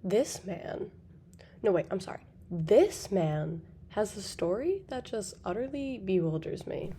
This man, no, wait, I'm sorry. This man has a story that just utterly bewilders me.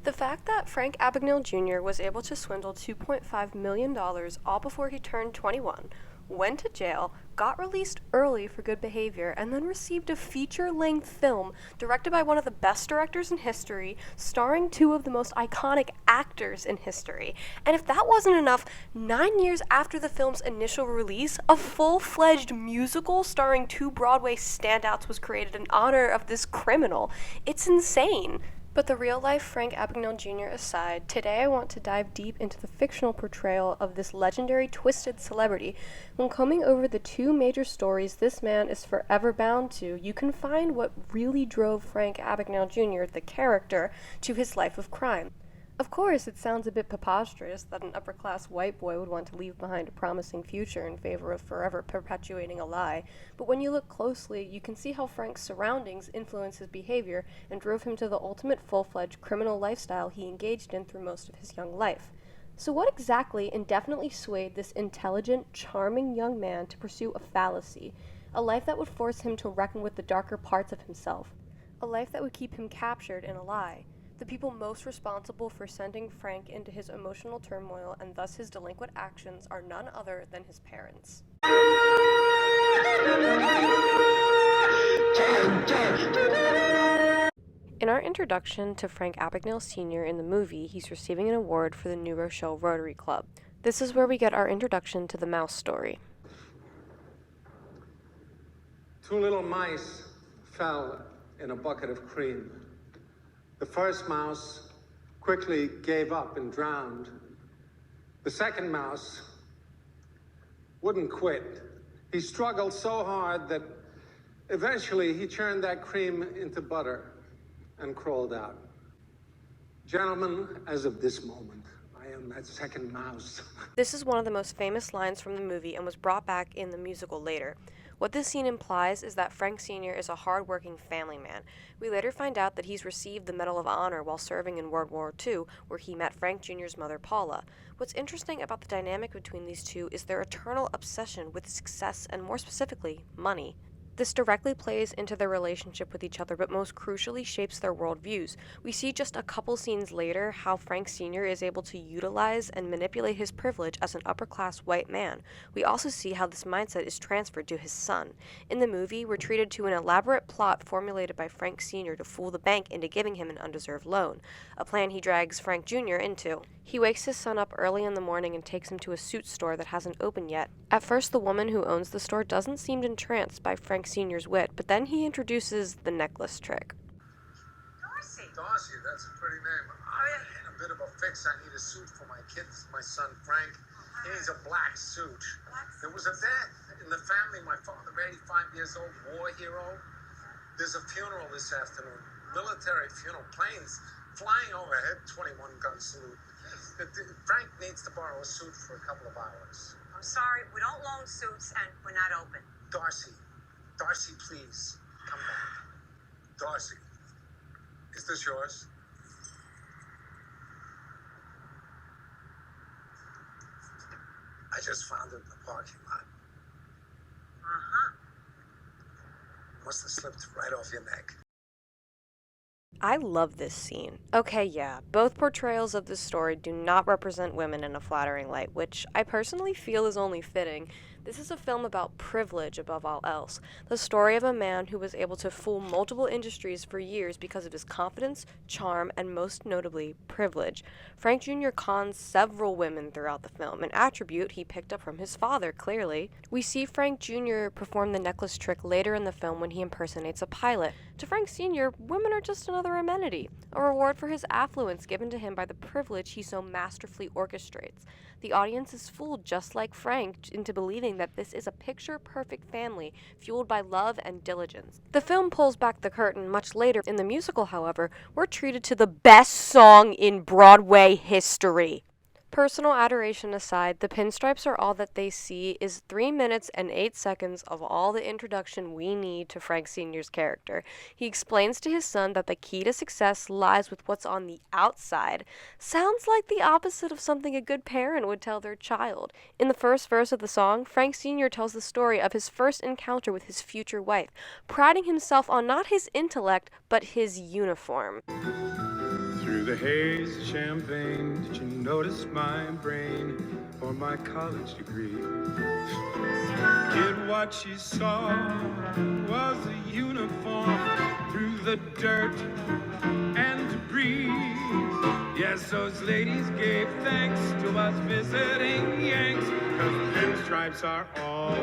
The fact that Frank Abagnale Jr. was able to swindle $2.5 million all before he turned 21, went to jail, got released early for good behavior, and then received a feature-length film directed by one of the best directors in history, starring two of the most iconic actors in history. And if that wasn't enough, 9 years after the film's initial release, a full-fledged musical starring two Broadway standouts was created in honor of this criminal. It's insane. But the real-life Frank Abagnale Jr. aside, today I want to dive deep into the fictional portrayal of this legendary twisted celebrity. When combing over the two major stories this man is forever bound to, you can find what really drove Frank Abagnale Jr., the character, to his life of crime. Of course, it sounds a bit preposterous that an upper-class white boy would want to leave behind a promising future in favor of forever perpetuating a lie, but when you look closely, you can see how Frank's surroundings influenced his behavior and drove him to the ultimate full-fledged criminal lifestyle he engaged in through most of his young life. So what exactly indefinitely swayed this intelligent, charming young man to pursue a fallacy, a life that would force him to reckon with the darker parts of himself, a life that would keep him captured in a lie? The people most responsible for sending Frank into his emotional turmoil and thus his delinquent actions are none other than his parents. In our introduction to Frank Abagnale Sr. in the movie, he's receiving an award for the New Rochelle Rotary Club. This is where we get our introduction to the mouse story. Two little mice fell in a bucket of cream. The first mouse quickly gave up and drowned. The second mouse wouldn't quit. He struggled so hard that eventually he churned that cream into butter and crawled out. Gentlemen, as of this moment, I am that second mouse. This is one of the most famous lines from the movie and was brought back in the musical later. What this scene implies is that Frank Sr. is a hard-working family man. We later find out that he's received the Medal of Honor while serving in World War II, where he met Frank Jr.'s mother, Paula. What's interesting about the dynamic between these two is their eternal obsession with success and, more specifically, money. This directly plays into their relationship with each other, but most crucially shapes their worldviews. We see just a couple scenes later how Frank Sr. is able to utilize and manipulate his privilege as an upper-class white man. We also see how this mindset is transferred to his son. In the movie, we're treated to an elaborate plot formulated by Frank Sr. to fool the bank into giving him an undeserved loan, a plan he drags Frank Jr. into. He wakes his son up early in the morning and takes him to a suit store that hasn't opened yet. At first, the woman who owns the store doesn't seem entranced by Frank Sr.'s wit, but then he introduces the necklace trick. Darcy, that's a pretty name. I'm in a bit of a fix. I need a suit for my kids, my son Frank. He needs a black suit. There was a death in the family. My father, 85 years old, war hero. There's a funeral this afternoon. Military funeral. Planes flying overhead, 21 gun salute. Frank needs to borrow a suit for a couple of hours. I'm sorry, we don't loan suits and we're not open. Darcy, please, come back. Darcy, is this yours? I just found it in the parking lot. Must have slipped right off your neck. I love this scene. Okay, yeah, both portrayals of this story do not represent women in a flattering light, which I personally feel is only fitting. This is a film about privilege above all else. The story of a man who was able to fool multiple industries for years because of his confidence, charm, and most notably, privilege. Frank Jr. cons several women throughout the film, an attribute he picked up from his father, clearly. We see Frank Jr. perform the necklace trick later in the film when he impersonates a pilot. To Frank Sr., women are just another amenity, a reward for his affluence given to him by the privilege he so masterfully orchestrates. The audience is fooled, just like Frank, into believing that this is a picture-perfect family fueled by love and diligence. The film pulls back the curtain much later. In the musical, however, we're treated to the best song in Broadway history. Personal adoration aside, The Pinstripes Are All That They See is 3 minutes and 8 seconds of all the introduction we need to Frank Sr.'s character. He explains to his son that the key to success lies with what's on the outside. Sounds like the opposite of something a good parent would tell their child. In the first verse of the song, Frank Sr. tells the story of his first encounter with his future wife, priding himself on not his intellect, but his uniform. Through the haze of champagne, did you notice my brain or my college degree? Kid, what she saw was a uniform through the dirt and debris. Yes, those ladies gave thanks to us visiting Yanks, 'cause pinstripes are all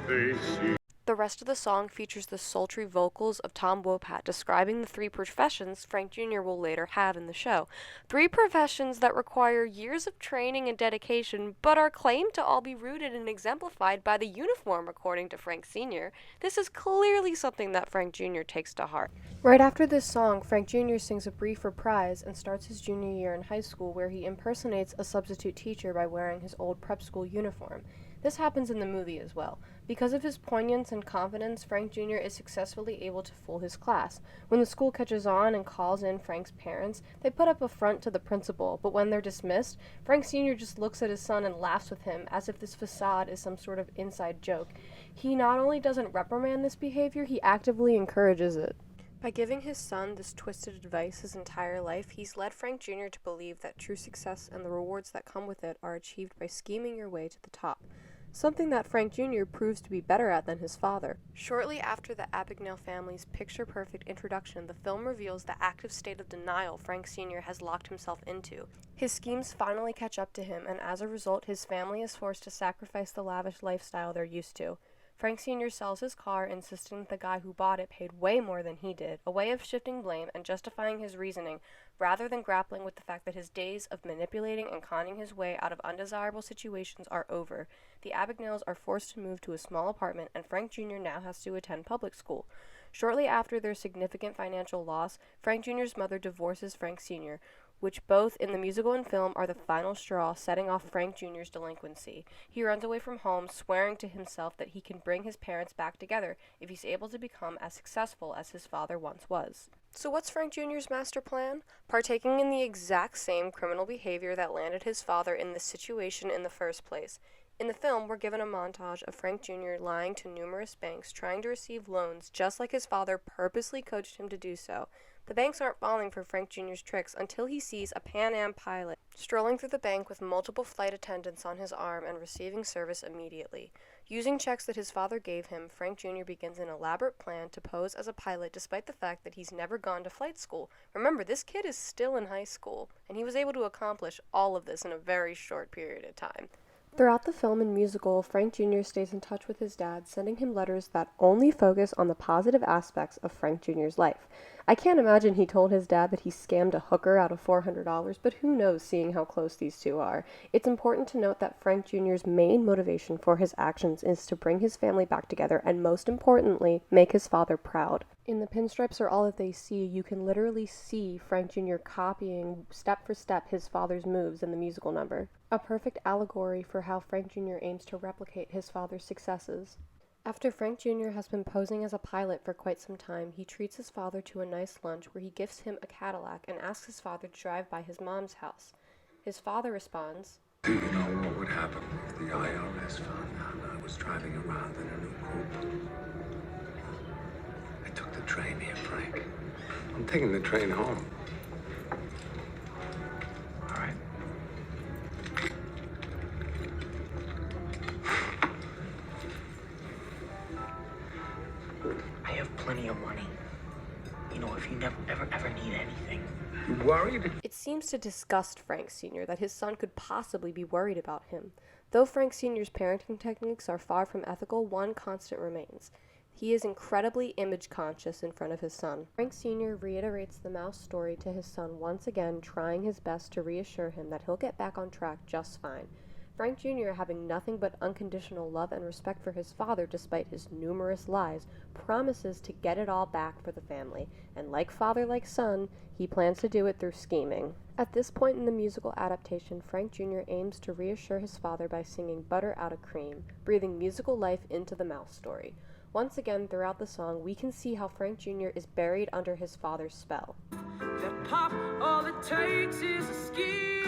they see. The rest of the song features the sultry vocals of Tom Wopat describing the 3 professions Frank Jr. will later have in the show. 3 professions that require years of training and dedication, but are claimed to all be rooted and exemplified by the uniform, according to Frank Sr. This is clearly something that Frank Jr. takes to heart. Right after this song, Frank Jr. sings a brief reprise and starts his junior year in high school, where he impersonates a substitute teacher by wearing his old prep school uniform. This happens in the movie as well. Because of his poignance and confidence, Frank Jr. is successfully able to fool his class. When the school catches on and calls in Frank's parents, they put up a front to the principal, but when they're dismissed, Frank Sr. just looks at his son and laughs with him as if this facade is some sort of inside joke. He not only doesn't reprimand this behavior, he actively encourages it. By giving his son this twisted advice his entire life, he's led Frank Jr. to believe that true success and the rewards that come with it are achieved by scheming your way to the top. Something that Frank Jr. proves to be better at than his father. Shortly after the Abagnale family's picture-perfect introduction, the film reveals the active state of denial Frank Sr. has locked himself into. His schemes finally catch up to him, and as a result, his family is forced to sacrifice the lavish lifestyle they're used to. Frank Sr. sells his car, insisting that the guy who bought it paid way more than he did, a way of shifting blame and justifying his reasoning, rather than grappling with the fact that his days of manipulating and conning his way out of undesirable situations are over. The Abagnales are forced to move to a small apartment, and Frank Jr. now has to attend public school. Shortly after their significant financial loss, Frank Jr.'s mother divorces Frank Sr., which both in the musical and film are the final straw setting off Frank Jr.'s delinquency. He runs away from home, swearing to himself that he can bring his parents back together if he's able to become as successful as his father once was. So what's Frank Jr.'s master plan? Partaking in the exact same criminal behavior that landed his father in this situation in the first place. In the film, we're given a montage of Frank Jr. lying to numerous banks, trying to receive loans just like his father purposely coached him to do so. The banks aren't falling for Frank Jr.'s tricks until he sees a Pan Am pilot strolling through the bank with multiple flight attendants on his arm and receiving service immediately. Using checks that his father gave him, Frank Jr. begins an elaborate plan to pose as a pilot despite the fact that he's never gone to flight school. Remember, this kid is still in high school, and he was able to accomplish all of this in a very short period of time. Throughout the film and musical, Frank Jr. stays in touch with his dad, sending him letters that only focus on the positive aspects of Frank Jr.'s life. I can't imagine he told his dad that he scammed a hooker out of $400, but who knows, seeing how close these two are. It's important to note that Frank Jr.'s main motivation for his actions is to bring his family back together and, most importantly, make his father proud. In The Pinstripes Are All That They See, you can literally see Frank Jr. copying step for step his father's moves in the musical number. A perfect allegory for how Frank Jr. aims to replicate his father's successes. After Frank Jr. has been posing as a pilot for quite some time, he treats his father to a nice lunch where he gifts him a Cadillac and asks his father to drive by his mom's house. His father responds, Do you know what would happen if the IRS found out I was driving around in a new coupe? I took the train here, Frank. I'm taking the train home. All right. I have plenty of money. You know, if you never, ever need anything. You worried? It seems to disgust Frank Sr. that his son could possibly be worried about him. Though Frank Sr.'s parenting techniques are far from ethical, one constant remains. He is incredibly image-conscious in front of his son. Frank Sr. reiterates the mouse story to his son once again, trying his best to reassure him that he'll get back on track just fine. Frank Jr., having nothing but unconditional love and respect for his father despite his numerous lies, promises to get it all back for the family, and like father, like son, he plans to do it through scheming. At this point in the musical adaptation, Frank Jr. aims to reassure his father by singing Butter Out of Cream, breathing musical life into the mouse story. Once again, throughout the song, we can see how Frank Jr. is buried under his father's spell. That pop, all it takes is a scheme.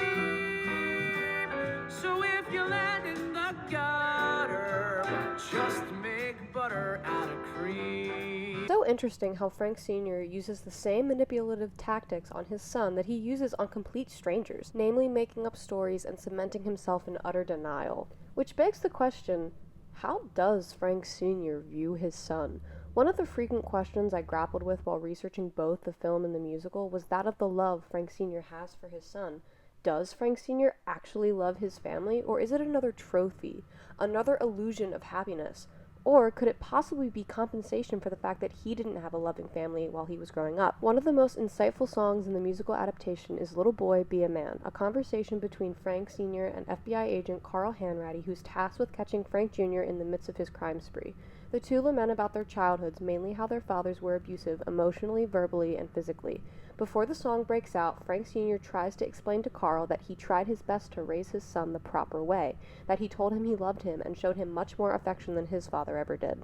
So if you land in the gutter, just make butter out of cream. So interesting how Frank Sr. uses the same manipulative tactics on his son that he uses on complete strangers, namely making up stories and cementing himself in utter denial. Which begs the question, how does Frank Sr. view his son? One of the frequent questions I grappled with while researching both the film and the musical was that of the love Frank Sr. has for his son. Does Frank Sr. actually love his family, or is it another trophy, another illusion of happiness? Or could it possibly be compensation for the fact that he didn't have a loving family while he was growing up? One of the most insightful songs in the musical adaptation is Little Boy, Be a Man, a conversation between Frank Sr. and FBI agent Carl Hanratty, who's tasked with catching Frank Jr. in the midst of his crime spree. The two lament about their childhoods, mainly how their fathers were abusive emotionally, verbally, and physically. Before the song breaks out, Frank Sr. tries to explain to Carl that he tried his best to raise his son the proper way, that he told him he loved him and showed him much more affection than his father ever did.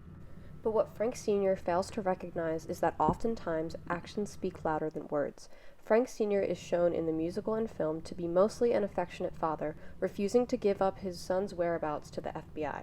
But what Frank Sr. fails to recognize is that oftentimes actions speak louder than words. Frank Sr. is shown in the musical and film to be mostly an affectionate father, refusing to give up his son's whereabouts to the FBI.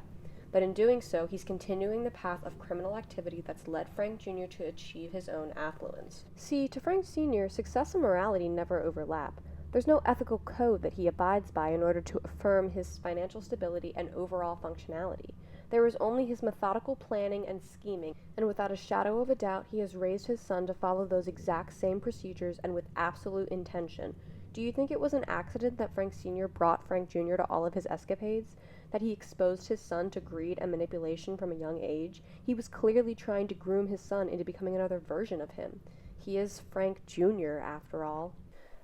But in doing so, he's continuing the path of criminal activity that's led Frank Jr. to achieve his own affluence. See, to Frank Sr., success and morality never overlap. There's no ethical code that he abides by in order to affirm his financial stability and overall functionality. There is only his methodical planning and scheming, and without a shadow of a doubt, he has raised his son to follow those exact same procedures and with absolute intention. Do you think it was an accident that Frank Sr. brought Frank Jr. to all of his escapades? That he exposed his son to greed and manipulation from a young age? He was clearly trying to groom his son into becoming another version of him. He is Frank Jr., after all.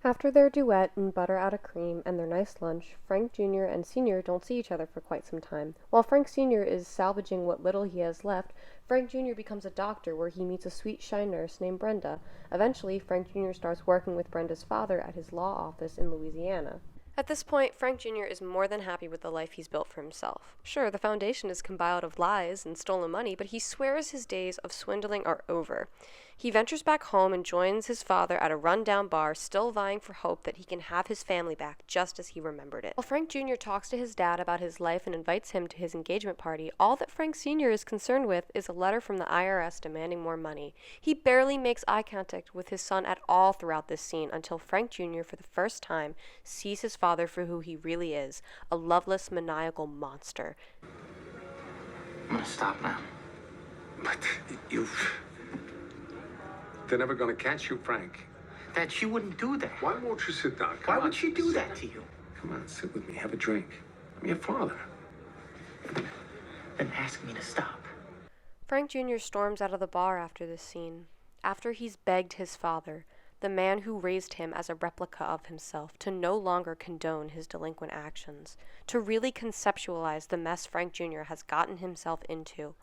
After their duet in Butter Out of Cream and their nice lunch, Frank Jr. and Sr. don't see each other for quite some time. While Frank Sr. is salvaging what little he has left, Frank Jr. becomes a doctor where he meets a sweet, shy nurse named Brenda. Eventually, Frank Jr. starts working with Brenda's father at his law office in Louisiana. At this point, Frank Jr. is more than happy with the life he's built for himself. Sure, the foundation is compiled of lies and stolen money, but he swears his days of swindling are over. He ventures back home and joins his father at a rundown bar, still vying for hope that he can have his family back just as he remembered it. While Frank Jr. talks to his dad about his life and invites him to his engagement party, all that Frank Sr. is concerned with is a letter from the IRS demanding more money. He barely makes eye contact with his son at all throughout this scene until Frank Jr. for the first time sees his father for who he really is, a loveless, maniacal monster. I'm gonna stop now. But you... They're never going to catch you, Frank. Dad, she wouldn't do that. Why won't you sit down? Why would she do that to you? Come on, sit with me. Have a drink. I'm your father. Then ask me to stop. Frank Jr. storms out of the bar after this scene. After he's begged his father, the man who raised him as a replica of himself, to no longer condone his delinquent actions, to really conceptualize the mess Frank Jr. has gotten himself into.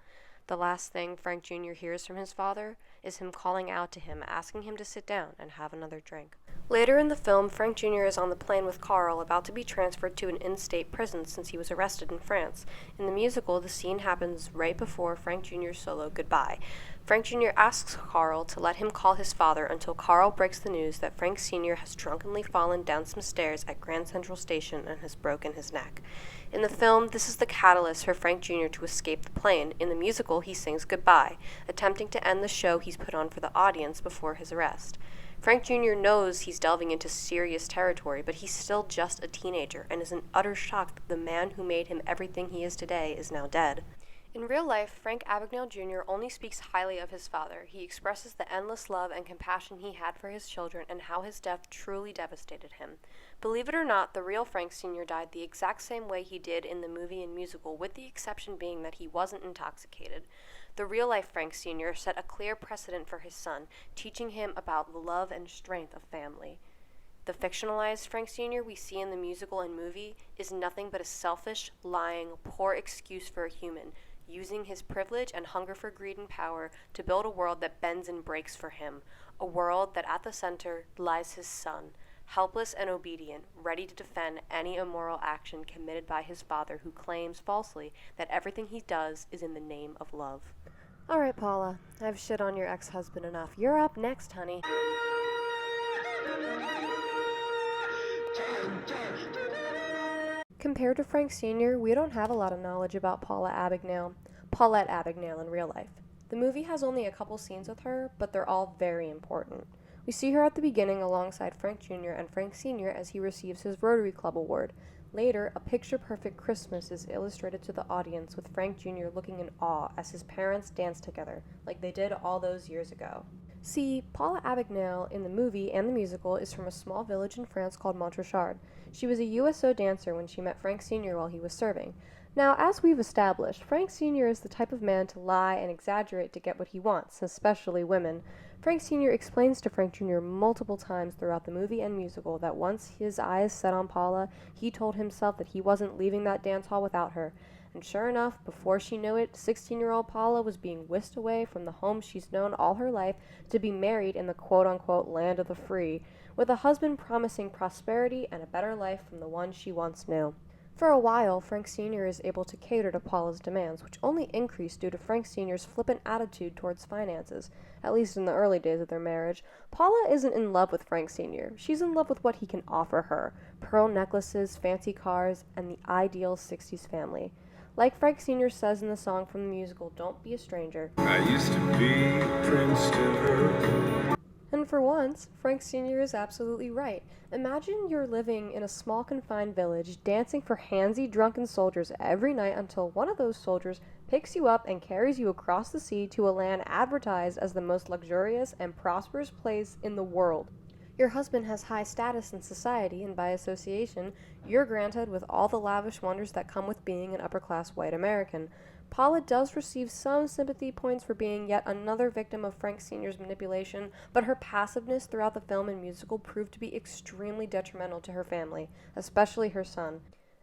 The last thing Frank Jr. hears from his father is him calling out to him, asking him to sit down and have another drink. Later in the film, Frank Jr. is on the plane with Carl, about to be transferred to an in-state prison since he was arrested in France. In the musical, the scene happens right before Frank Jr.'s solo goodbye. Frank Jr. asks Carl to let him call his father until Carl breaks the news that Frank Sr. has drunkenly fallen down some stairs at Grand Central Station and has broken his neck. In the film, this is the catalyst for Frank Jr. to escape the plane. In the musical, he sings goodbye, attempting to end the show he's put on for the audience before his arrest. Frank Jr. knows he's delving into serious territory, but he's still just a teenager and is in utter shock that the man who made him everything he is today is now dead. In real life, Frank Abagnale Jr. only speaks highly of his father. He expresses the endless love and compassion he had for his children and how his death truly devastated him. Believe it or not, the real Frank Sr. died the exact same way he did in the movie and musical, with the exception being that he wasn't intoxicated. The real-life Frank Sr. set a clear precedent for his son, teaching him about the love and strength of family. The fictionalized Frank Sr. we see in the musical and movie is nothing but a selfish, lying, poor excuse for a human, using his privilege and hunger for greed and power to build a world that bends and breaks for him, a world that at the center lies his son, helpless and obedient, ready to defend any immoral action committed by his father, who claims falsely that everything he does is in the name of love. All right, Paula, I've shit on your ex-husband enough. You're up next, honey. Compared to Frank Sr., we don't have a lot of knowledge about Paulette Abagnale in real life. The movie has only a couple scenes with her, but they're all very important. We see her at the beginning alongside Frank Jr. and Frank Sr. as he receives his Rotary Club award. Later, a picture-perfect Christmas is illustrated to the audience with Frank Jr. looking in awe as his parents dance together, like they did all those years ago. See, Paula Abagnale in the movie and the musical is from a small village in France called Montrechard. She was a USO dancer when she met Frank Sr. while he was serving. Now, as we've established, Frank Sr. is the type of man to lie and exaggerate to get what he wants, especially women. Frank Sr. explains to Frank Jr. multiple times throughout the movie and musical that once his eyes set on Paula, he told himself that he wasn't leaving that dance hall without her. And sure enough, before she knew it, 16-year-old Paula was being whisked away from the home she's known all her life to be married in the quote-unquote land of the free, with a husband promising prosperity and a better life from the one she once knew. For a while, Frank Sr. is able to cater to Paula's demands, which only increased due to Frank Sr.'s flippant attitude towards finances, at least in the early days of their marriage. Paula isn't in love with Frank Sr. She's in love with what he can offer her: pearl necklaces, fancy cars, and the ideal 60s family. Like Frank Sr. says in the song from the musical Don't Be a Stranger, I used to be a prince to her. And for once, Frank Sr. is absolutely right. Imagine you're living in a small confined village, dancing for handsy drunken soldiers every night until one of those soldiers picks you up and carries you across the sea to a land advertised as the most luxurious and prosperous place in the world. Your husband has high status in society, and by association, you're granted with all the lavish wonders that come with being an upper-class white American. Paula does receive some sympathy points for being yet another victim of Frank Sr.'s manipulation, but her passiveness throughout the film and musical proved to be extremely detrimental to her family, especially her son.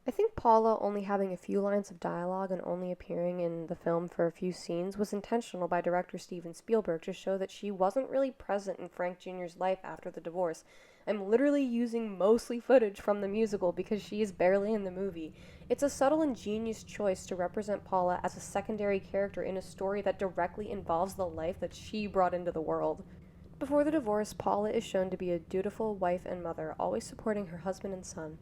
I think Paula only having a few lines of dialogue and only appearing in the film for a few scenes was intentional by director Steven Spielberg to show that she wasn't really present in Frank Jr.'s life after the divorce. I'm literally using mostly footage from the musical because she is barely in the movie. It's a subtle and genius choice to represent Paula as a secondary character in a story that directly involves the life that she brought into the world. Before the divorce, Paula is shown to be a dutiful wife and mother, always supporting her husband and son.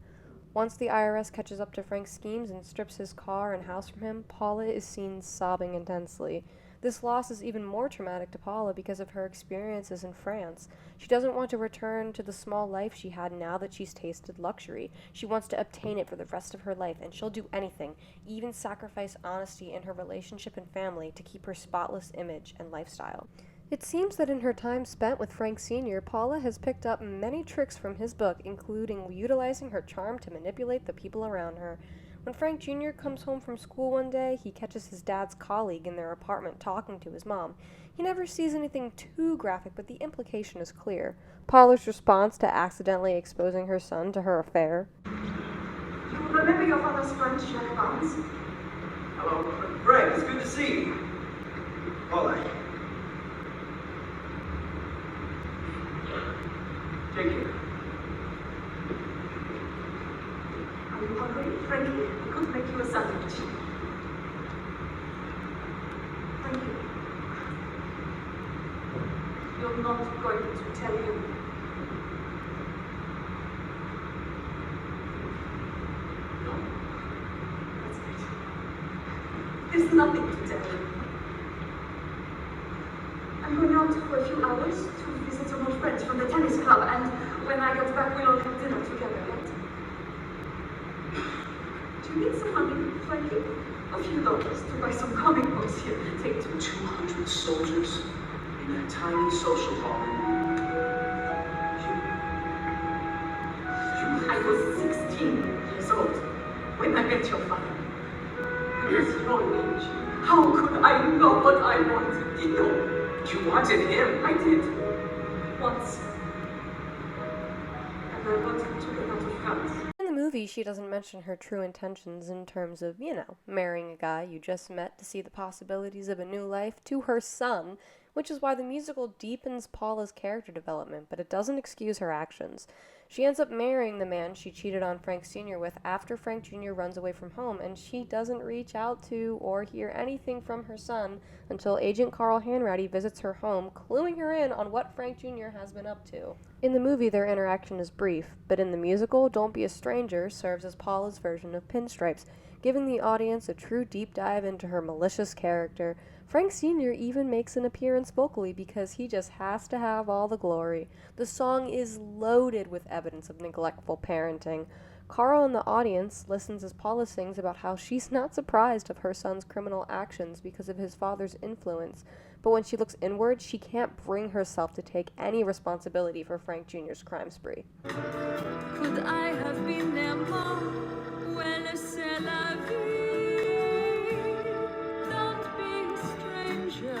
Once the IRS catches up to Frank's schemes and strips his car and house from him, Paula is seen sobbing intensely. This loss is even more traumatic to Paula because of her experiences in France. She doesn't want to return to the small life she had now that she's tasted luxury. She wants to obtain it for the rest of her life, and she'll do anything, even sacrifice honesty in her relationship and family to keep her spotless image and lifestyle. It seems that in her time spent with Frank Sr., Paula has picked up many tricks from his book, including utilizing her charm to manipulate the people around her. When Frank Jr. comes home from school one day, he catches his dad's colleague in their apartment talking to his mom. He never sees anything too graphic, but the implication is clear. Paula's response to accidentally exposing her son to her affair. You remember your father's friend, Jack Barnes? Hello, Greg, it's good to see you. Paula. Take care. Are you hungry, Frankie? I could make you a sandwich. Thank you. You're not going to tell him. No. That's great. There's nothing to tell him. I'm going out for a few hours to visit some old friends from the tennis club, and when I get back, we'll all have dinner together, right? Do you need some money, Frankie? A few dollars to buy some comic books here. Take 200 soldiers in a tiny social hall. I was 16 years old when I met your father. I was your age. How could I know what I wanted, Dico? You wanted him. I did. Once. And I wanted to get out of France. In the movie, she doesn't mention her true intentions in terms of, marrying a guy you just met to see the possibilities of a new life to her son, which is why the musical deepens Paula's character development, but it doesn't excuse her actions. She ends up marrying the man she cheated on Frank Sr. with after Frank Jr. runs away from home, and she doesn't reach out to or hear anything from her son until Agent Carl Hanratty visits her home, cluing her in on what Frank Jr. has been up to. In the movie, their interaction is brief, but in the musical, Don't Be a Stranger serves as Paula's version of Pinstripes, giving the audience a true deep dive into her malicious character. Frank Sr. even makes an appearance vocally because he just has to have all the glory. The song is loaded with evidence of neglectful parenting. Carl in the audience listens as Paula sings about how she's not surprised of her son's criminal actions because of his father's influence, but when she looks inward, she can't bring herself to take any responsibility for Frank Jr.'s crime spree. Could I have been there more? Well, c'est la vie. Don't be a stranger.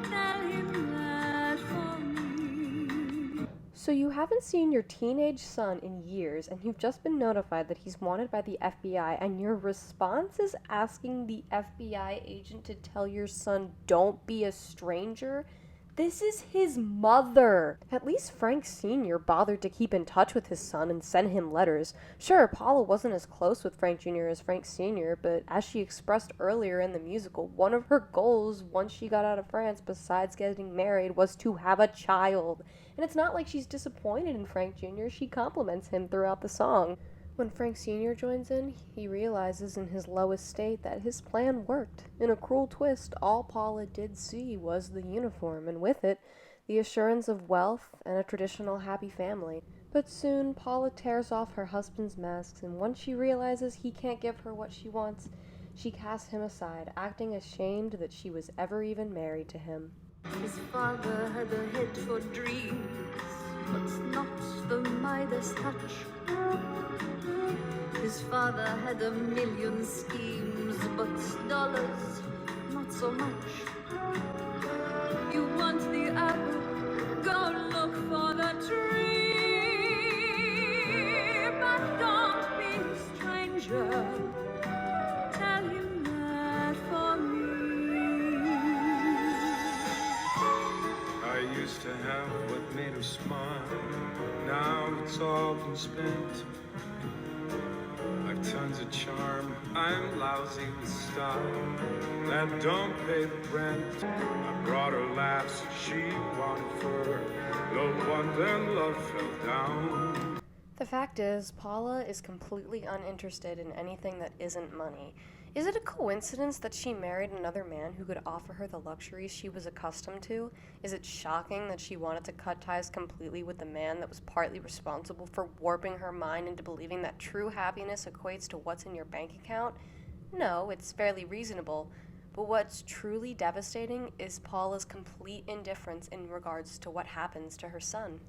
Tell him that for me. So you haven't seen your teenage son in years, and you've just been notified that he's wanted by the FBI, and your response is asking the FBI agent to tell your son, don't be a stranger? This is his mother. At least Frank Sr. bothered to keep in touch with his son and send him letters. Sure, Paula wasn't as close with Frank Jr. as Frank Sr., but as she expressed earlier in the musical, one of her goals once she got out of France, besides getting married, was to have a child. And it's not like she's disappointed in Frank Jr., she compliments him throughout the song. When Frank Sr. joins in, he realizes in his lowest state that his plan worked. In a cruel twist, all Paula did see was the uniform, and with it, the assurance of wealth and a traditional happy family. But soon, Paula tears off her husband's masks, and once she realizes he can't give her what she wants, she casts him aside, acting ashamed that she was ever even married to him. His father had a head for dreams, but not the Midas touch. His father had a million schemes, but dollars, not so much. You want the apple, go look for the tree, but don't be a stranger. Tell him that for me. I used to have what made her smile. Now it's all been spent. I've tons of charm, I'm lousy with style that don't pay the rent. I brought her laughs, she wanted fur. No wonder love fell down. The fact is, Paula is completely uninterested in anything that isn't money. Is it a coincidence that she married another man who could offer her the luxuries she was accustomed to? Is it shocking that she wanted to cut ties completely with the man that was partly responsible for warping her mind into believing that true happiness equates to what's in your bank account? No, it's fairly reasonable. But what's truly devastating is Paula's complete indifference in regards to what happens to her son.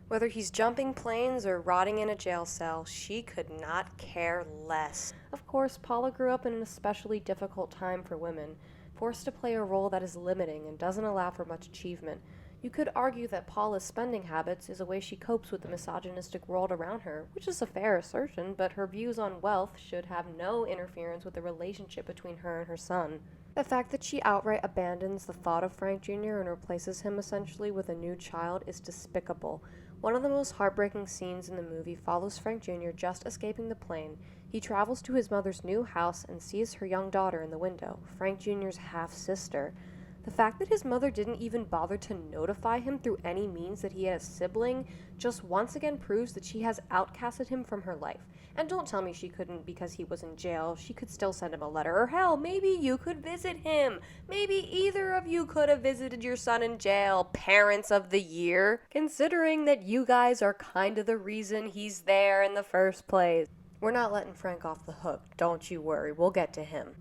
Whether he's jumping planes or rotting in a jail cell, she could not care less. Of course, Paula grew up in an especially difficult time for women, forced to play a role that is limiting and doesn't allow for much achievement. You could argue that Paula's spending habits is a way she copes with the misogynistic world around her, which is a fair assertion, but her views on wealth should have no interference with the relationship between her and her son. The fact that she outright abandons the thought of Frank Jr. and replaces him essentially with a new child is despicable. One of the most heartbreaking scenes in the movie follows Frank Jr. just escaping the plane. He travels to his mother's new house and sees her young daughter in the window, Frank Jr.'s half-sister. The fact that his mother didn't even bother to notify him through any means that he had a sibling just once again proves that she has outcasted him from her life. And don't tell me she couldn't because he was in jail. She could still send him a letter, or hell, maybe you could visit him. Maybe either of you could have visited your son in jail, parents of the year, considering that you guys are kind of the reason he's there in the first place. We're not letting Frank off the hook, don't you worry, we'll get to him.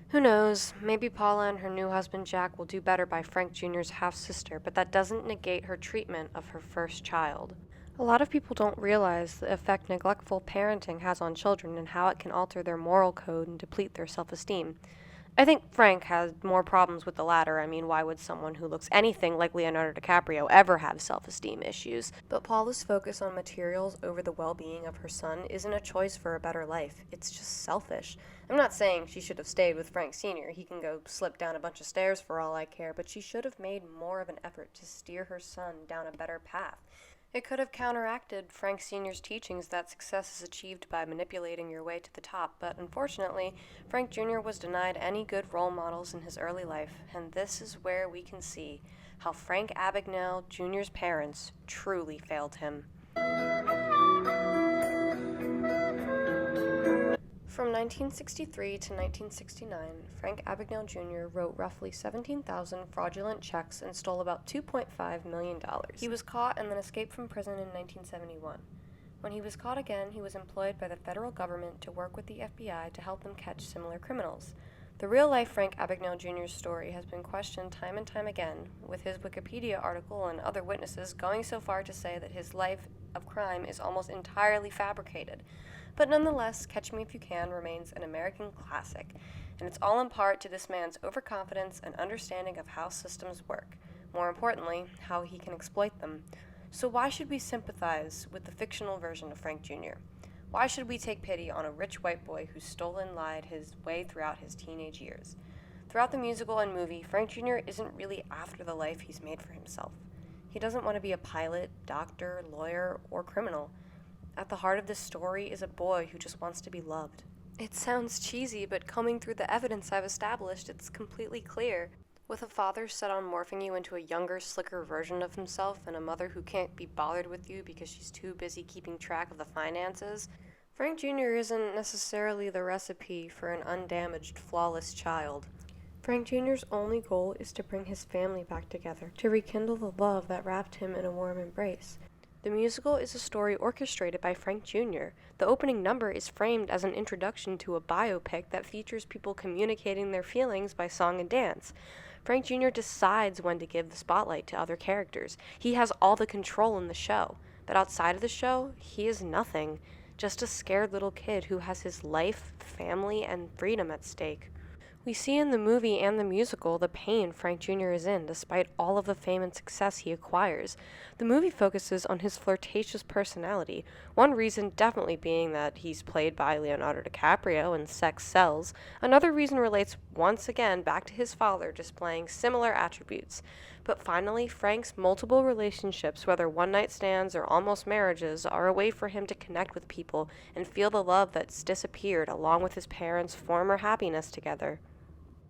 Who knows, maybe Paula and her new husband Jack will do better by Frank Jr.'s half-sister, but that doesn't negate her treatment of her first child. A lot of people don't realize the effect neglectful parenting has on children and how it can alter their moral code and deplete their self-esteem. I think Frank had more problems with the latter. I mean, why would someone who looks anything like Leonardo DiCaprio ever have self-esteem issues? But Paula's focus on materials over the well-being of her son isn't a choice for a better life. It's just selfish. I'm not saying she should have stayed with Frank Sr. He can go slip down a bunch of stairs for all I care, but she should have made more of an effort to steer her son down a better path. It could have counteracted Frank Sr.'s teachings that success is achieved by manipulating your way to the top, but unfortunately, Frank Jr. was denied any good role models in his early life, and this is where we can see how Frank Abagnale Jr.'s parents truly failed him. From 1963 to 1969, Frank Abagnale Jr. wrote roughly 17,000 fraudulent checks and stole about $2.5 million. He was caught and then escaped from prison in 1971. When he was caught again, he was employed by the federal government to work with the FBI to help them catch similar criminals. The real-life Frank Abagnale Jr.'s story has been questioned time and time again, with his Wikipedia article and other witnesses going so far to say that his life of crime is almost entirely fabricated. But nonetheless, Catch Me If You Can remains an American classic, and it's all in part to this man's overconfidence and understanding of how systems work. More importantly, how he can exploit them. So why should we sympathize with the fictional version of Frank Jr.? Why should we take pity on a rich white boy who stole and lied his way throughout his teenage years? Throughout the musical and movie, Frank Jr. isn't really after the life he's made for himself. He doesn't want to be a pilot, doctor, lawyer, or criminal. At the heart of this story is a boy who just wants to be loved. It sounds cheesy, but combing through the evidence I've established, it's completely clear. With a father set on morphing you into a younger, slicker version of himself, and a mother who can't be bothered with you because she's too busy keeping track of the finances, Frank Jr. isn't necessarily the recipe for an undamaged, flawless child. Frank Jr.'s only goal is to bring his family back together, to rekindle the love that wrapped him in a warm embrace. The musical is a story orchestrated by Frank Jr. The opening number is framed as an introduction to a biopic that features people communicating their feelings by song and dance. Frank Jr. decides when to give the spotlight to other characters. He has all the control in the show, but outside of the show, he is nothing. Just a scared little kid who has his life, family, and freedom at stake. We see in the movie and the musical the pain Frank Jr. is in, despite all of the fame and success he acquires. The movie focuses on his flirtatious personality, one reason definitely being that he's played by Leonardo DiCaprio and sex sells. Another reason relates once again back to his father displaying similar attributes. But finally, Frank's multiple relationships, whether one-night stands or almost marriages, are a way for him to connect with people and feel the love that's disappeared along with his parents' former happiness together.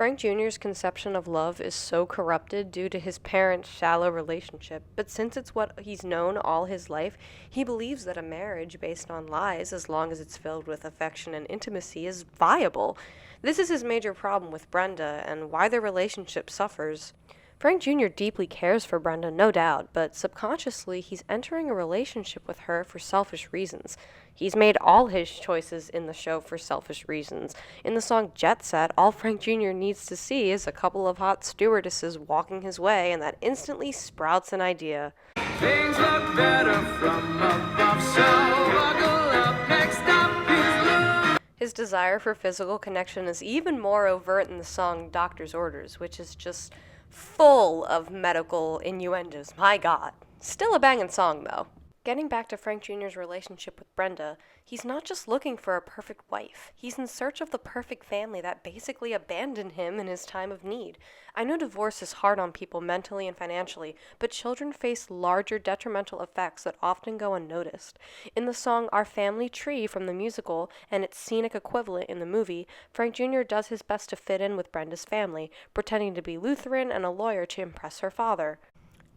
Frank Jr.'s conception of love is so corrupted due to his parents' shallow relationship, but since it's what he's known all his life, he believes that a marriage based on lies, as long as it's filled with affection and intimacy, is viable. This is his major problem with Brenda, and why their relationship suffers. Frank Jr. deeply cares for Brenda, no doubt, but subconsciously he's entering a relationship with her for selfish reasons. He's made all his choices in the show for selfish reasons. In the song Jet Set, all Frank Jr. needs to see is a couple of hot stewardesses walking his way, and that instantly sprouts an idea. Things look better from above, so buckle up, next up is love. His desire for physical connection is even more overt in the song Doctor's Orders, which is just full of medical innuendos. My God. Still a banging song, though. Getting back to Frank Jr.'s relationship with Brenda, he's not just looking for a perfect wife. He's in search of the perfect family that basically abandoned him in his time of need. I know divorce is hard on people mentally and financially, but children face larger detrimental effects that often go unnoticed. In the song Our Family Tree from the musical, and its scenic equivalent in the movie, Frank Jr. does his best to fit in with Brenda's family, pretending to be Lutheran and a lawyer to impress her father.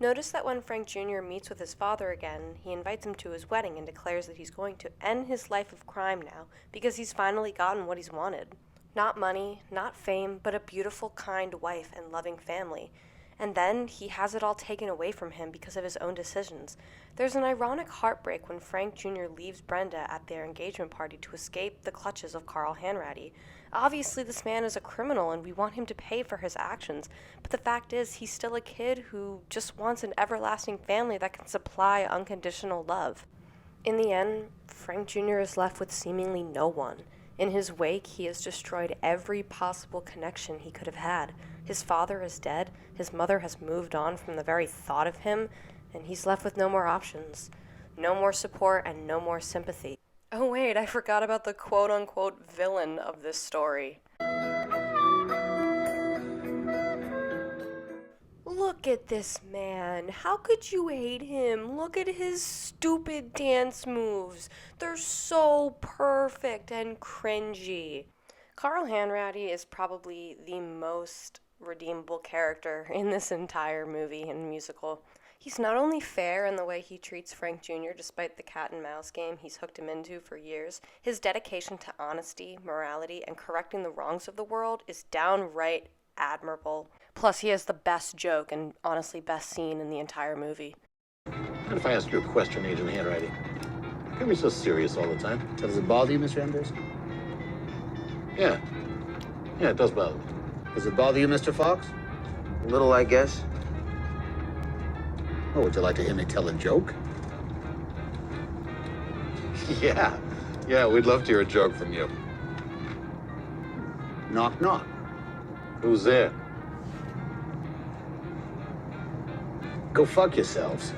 Notice that when Frank Jr. meets with his father again, he invites him to his wedding and declares that he's going to end his life of crime now because he's finally gotten what he's wanted. Not money, not fame, but a beautiful, kind wife and loving family. And then he has it all taken away from him because of his own decisions. There's an ironic heartbreak when Frank Jr. leaves Brenda at their engagement party to escape the clutches of Carl Hanratty. Obviously, this man is a criminal and we want him to pay for his actions, but the fact is he's still a kid who just wants an everlasting family that can supply unconditional love. In the end, Frank Jr. is left with seemingly no one. In his wake, he has destroyed every possible connection he could have had. His father is dead, his mother has moved on from the very thought of him, and he's left with no more options, no more support, and no more sympathy. Oh wait, I forgot about the quote-unquote villain of this story. Look at this man. How could you hate him? Look at his stupid dance moves. They're so perfect and cringy. Carl Hanratty is probably the most redeemable character in this entire movie and musical. He's not only fair in the way he treats Frank Jr. despite the cat and mouse game he's hooked him into for years. His dedication to honesty, morality, and correcting the wrongs of the world is downright admirable. Plus, he has the best joke and honestly best scene in the entire movie. What if I ask you a question, Agent Hanratty? How come you're so serious all the time? Does it bother you, Mr. Ambrose? Yeah. Yeah, it does bother me. Does it bother you, Mr. Fox? A little, I guess. Oh, would you like to hear me tell a joke? Yeah. Yeah, we'd love to hear a joke from you. Knock, knock. Who's there? Go fuck yourselves.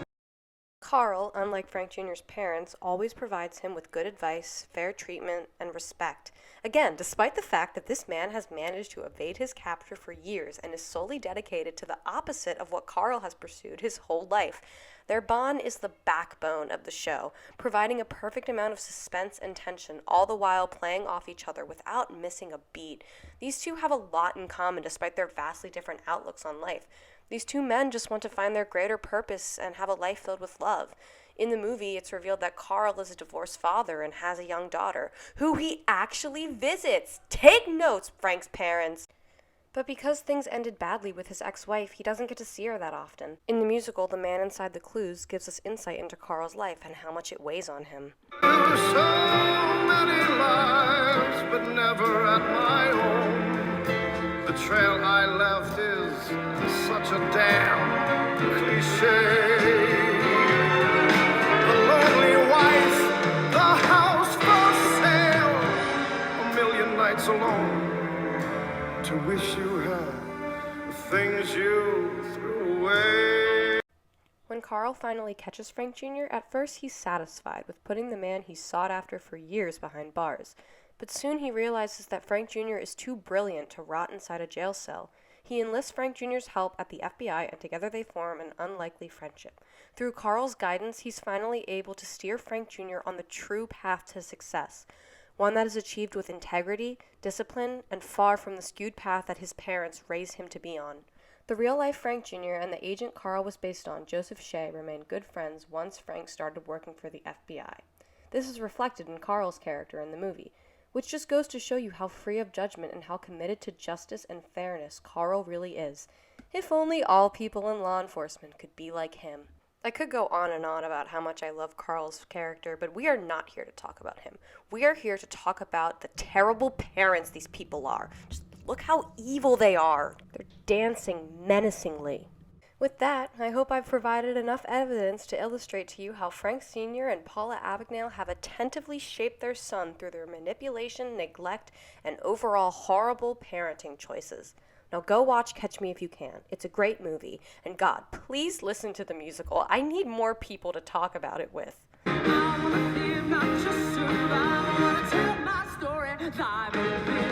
Carl, unlike Frank Jr.'s parents, always provides him with good advice, fair treatment, and respect. Again, despite the fact that this man has managed to evade his capture for years and is solely dedicated to the opposite of what Carl has pursued his whole life. Their bond is the backbone of the show, providing a perfect amount of suspense and tension, all the while playing off each other without missing a beat. These two have a lot in common despite their vastly different outlooks on life. These two men just want to find their greater purpose and have a life filled with love. In the movie, it's revealed that Carl is a divorced father and has a young daughter, who he actually visits. Take notes, Frank's parents! But because things ended badly with his ex-wife, he doesn't get to see her that often. In the musical, The Man Inside the Clues gives us insight into Carl's life and how much it weighs on him. So many lives, but never at my own. The trail I left is such a damn cliche. The lonely wife, the house for sale, a million nights alone to wish you had the things you threw away. When Carl finally catches Frank Jr., at first he's satisfied with putting the man he sought after for years behind bars. But soon he realizes that Frank Jr. is too brilliant to rot inside a jail cell. He enlists Frank Jr.'s help at the FBI, and together they form an unlikely friendship. Through Carl's guidance, he's finally able to steer Frank Jr. on the true path to success, one that is achieved with integrity, discipline, and far from the skewed path that his parents raised him to be on. The real-life Frank Jr. and the agent Carl was based on, Joseph Shea, remained good friends once Frank started working for the FBI. This is reflected in Carl's character in the movie, which just goes to show you how free of judgment and how committed to justice and fairness Carl really is. If only all people in law enforcement could be like him. I could go on and on about how much I love Carl's character, but we are not here to talk about him. We are here to talk about the terrible parents these people are. Just look how evil they are. They're dancing menacingly. With that, I hope I've provided enough evidence to illustrate to you how Frank Sr. and Paula Abagnale have attentively shaped their son through their manipulation, neglect, and overall horrible parenting choices. Now go watch Catch Me If You Can. It's a great movie. And God, please listen to the musical. I need more people to talk about it with. I wanna live, not just survive. I wanna tell my story live.